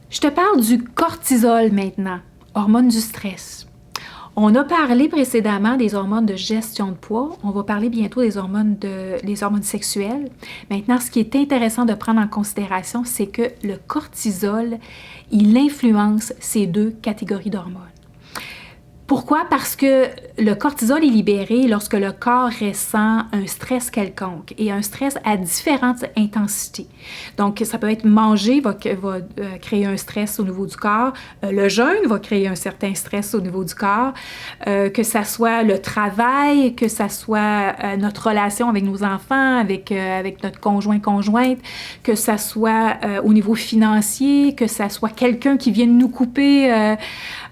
Je te parle du cortisol maintenant, hormone du stress. On a parlé précédemment des hormones de gestion de poids. On va parler bientôt des hormones sexuelles. Maintenant, ce qui est intéressant de prendre en considération, c'est que le cortisol, il influence ces deux catégories d'hormones. Pourquoi? Parce que le cortisol est libéré lorsque le corps ressent un stress quelconque et un stress à différentes intensités. Donc, ça peut être manger va créer un stress au niveau du corps, le jeûne va créer un certain stress au niveau du corps, que ça soit le travail, que ça soit notre relation avec nos enfants, avec notre conjointe, que ça soit au niveau financier, que ça soit quelqu'un qui vient nous couper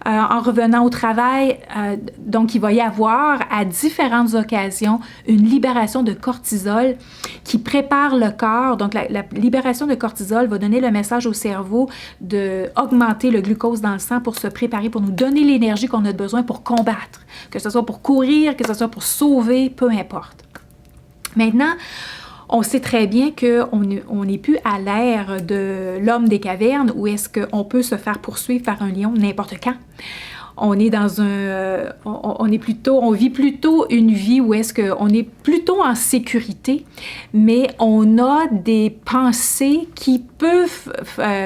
en revenant au travail. Donc, il va y avoir à différentes occasions une libération de cortisol qui prépare le corps. Donc, la libération de cortisol va donner le message au cerveau d'augmenter le glucose dans le sang pour se préparer, pour nous donner l'énergie qu'on a besoin pour combattre, que ce soit pour courir, que ce soit pour sauver, peu importe. Maintenant, on sait très bien qu'on n'est plus à l'ère de l'homme des cavernes où est-ce qu'on peut se faire poursuivre par un lion n'importe quand. On est dans on vit plutôt une vie où est-ce qu'on est plutôt en sécurité, mais on a des pensées qui peuvent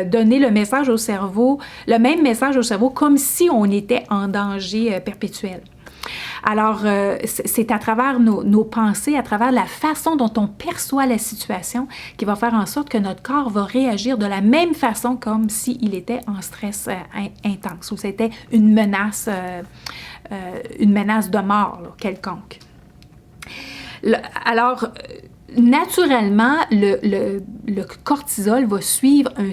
donner le message au cerveau, le même message au cerveau, comme si on était en danger perpétuel. Alors, c'est à travers nos pensées, à travers la façon dont on perçoit la situation, qui va faire en sorte que notre corps va réagir de la même façon comme s'il était en stress intense ou c'était une menace de mort là, quelconque. Alors, naturellement, le cortisol va suivre un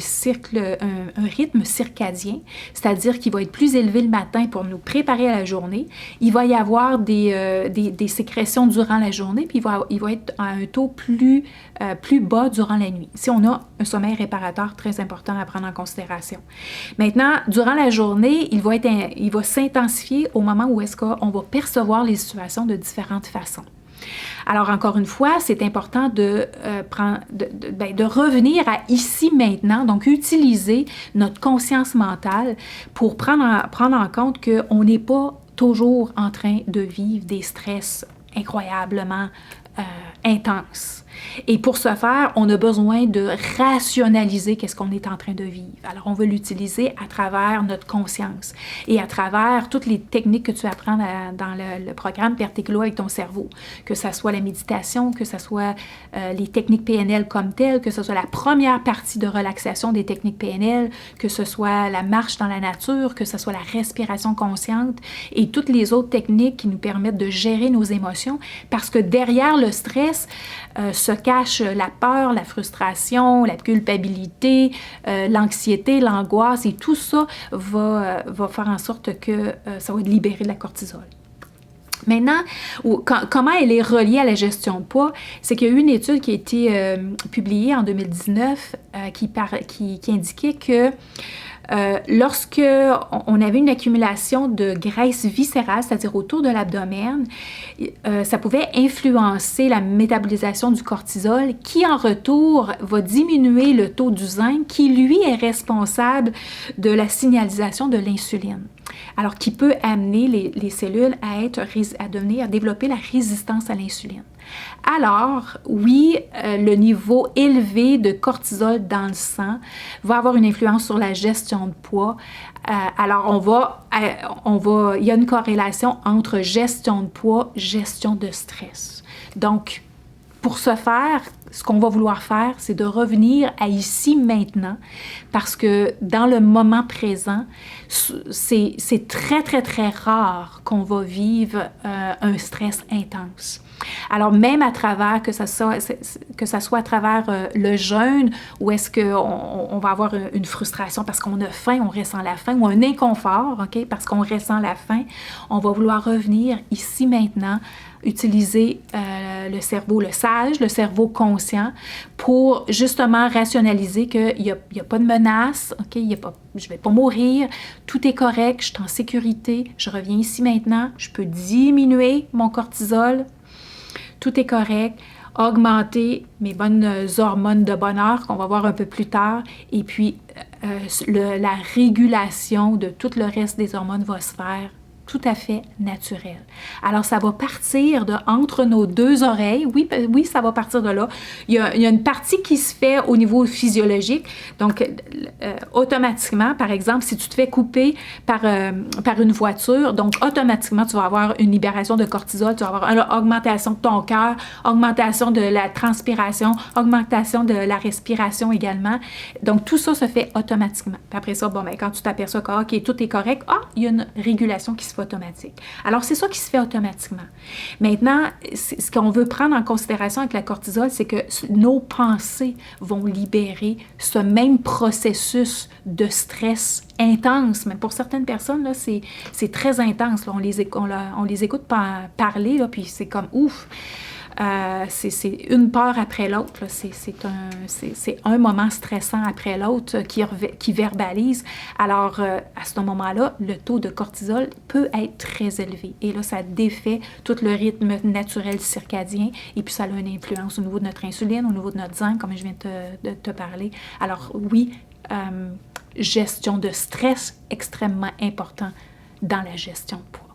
rythme circadien, c'est-à-dire qu'il va être plus élevé le matin pour nous préparer à la journée. Il va y avoir des sécrétions durant la journée, puis il va être à un taux plus bas durant la nuit. Si on a un sommeil réparateur, très important à prendre en considération. Maintenant, durant la journée, il va s'intensifier au moment où est-ce qu'on va percevoir les situations de différentes façons. Alors, encore une fois, c'est important de revenir à ici, maintenant, donc utiliser notre conscience mentale pour prendre en compte qu'on n'est pas toujours en train de vivre des stress incroyablement intenses. Et pour ce faire, on a besoin de rationaliser qu'est-ce qu'on est en train de vivre. Alors, on va l'utiliser à travers notre conscience et à travers toutes les techniques que tu apprends dans le programme Perte tes kilos avec ton cerveau, que ce soit la méditation, que ce soit les techniques PNL comme telles, que ce soit la première partie de relaxation des techniques PNL, que ce soit la marche dans la nature, que ce soit la respiration consciente et toutes les autres techniques qui nous permettent de gérer nos émotions, parce que derrière le stress, se cache la peur, la frustration, la culpabilité, l'anxiété, l'angoisse et tout ça va faire en sorte que ça va libérer de la cortisol. Maintenant, comment elle est reliée à la gestion de poids, c'est qu'il y a eu une étude qui a été publiée en 2019 qui indiquait que lorsque on avait une accumulation de graisse viscérale, c'est-à-dire autour de l'abdomen, ça pouvait influencer la métabolisation du cortisol qui, en retour, va diminuer le taux du zinc qui, lui, est responsable de la signalisation de l'insuline. Alors, qui peut amener les cellules à développer la résistance à l'insuline. Alors, oui, le niveau élevé de cortisol dans le sang va avoir une influence sur la gestion de poids. Alors, il y a une corrélation entre gestion de poids, gestion de stress. Donc, pour ce faire, ce qu'on va vouloir faire, c'est de revenir à ici, maintenant, parce que dans le moment présent, c'est très, très, très rare qu'on va vivre un stress intense. Alors, même à travers, que ça soit à travers le jeûne, où est-ce qu'on va avoir une frustration parce qu'on a faim, on ressent la faim, ou un inconfort, OK, parce qu'on ressent la faim, on va vouloir revenir ici, maintenant, utiliser le cerveau, le sage, le cerveau conscient, pour justement rationaliser qu'il n'y a pas de menace, OK, je ne vais pas mourir, tout est correct, je suis en sécurité, je reviens ici maintenant, je peux diminuer mon cortisol, tout est correct. augmenter mes bonnes hormones de bonheur qu'on va voir un peu plus tard, et puis la régulation de tout le reste des hormones va se faire tout à fait naturel. Alors, ça va partir de entre nos deux oreilles. Oui, oui, ça va partir de là. Il y a une partie qui se fait au niveau physiologique. Donc, automatiquement, par exemple, si tu te fais couper par une voiture, donc automatiquement, tu vas avoir une libération de cortisol, tu vas avoir une augmentation de ton cœur, augmentation de la transpiration, augmentation de la respiration également. Donc, tout ça se fait automatiquement. Puis après ça, bon, ben, quand tu t'aperçois que, OK, tout est correct, il y a une régulation qui se fait automatique. Alors, c'est ça qui se fait automatiquement. Maintenant, ce qu'on veut prendre en considération avec la cortisol, c'est que nos pensées vont libérer ce même processus de stress intense. Mais pour certaines personnes, là, c'est très intense. Là. On les écoute parler, là, puis c'est comme ouf. C'est une peur après l'autre. C'est un moment stressant après l'autre qui verbalise. Alors, à ce moment-là, le taux de cortisol peut être très élevé. Et là, ça défait tout le rythme naturel circadien. Et puis, ça a une influence au niveau de notre insuline, au niveau de notre zinc, comme je viens de te parler. Alors, oui, gestion de stress extrêmement important dans la gestion de poids.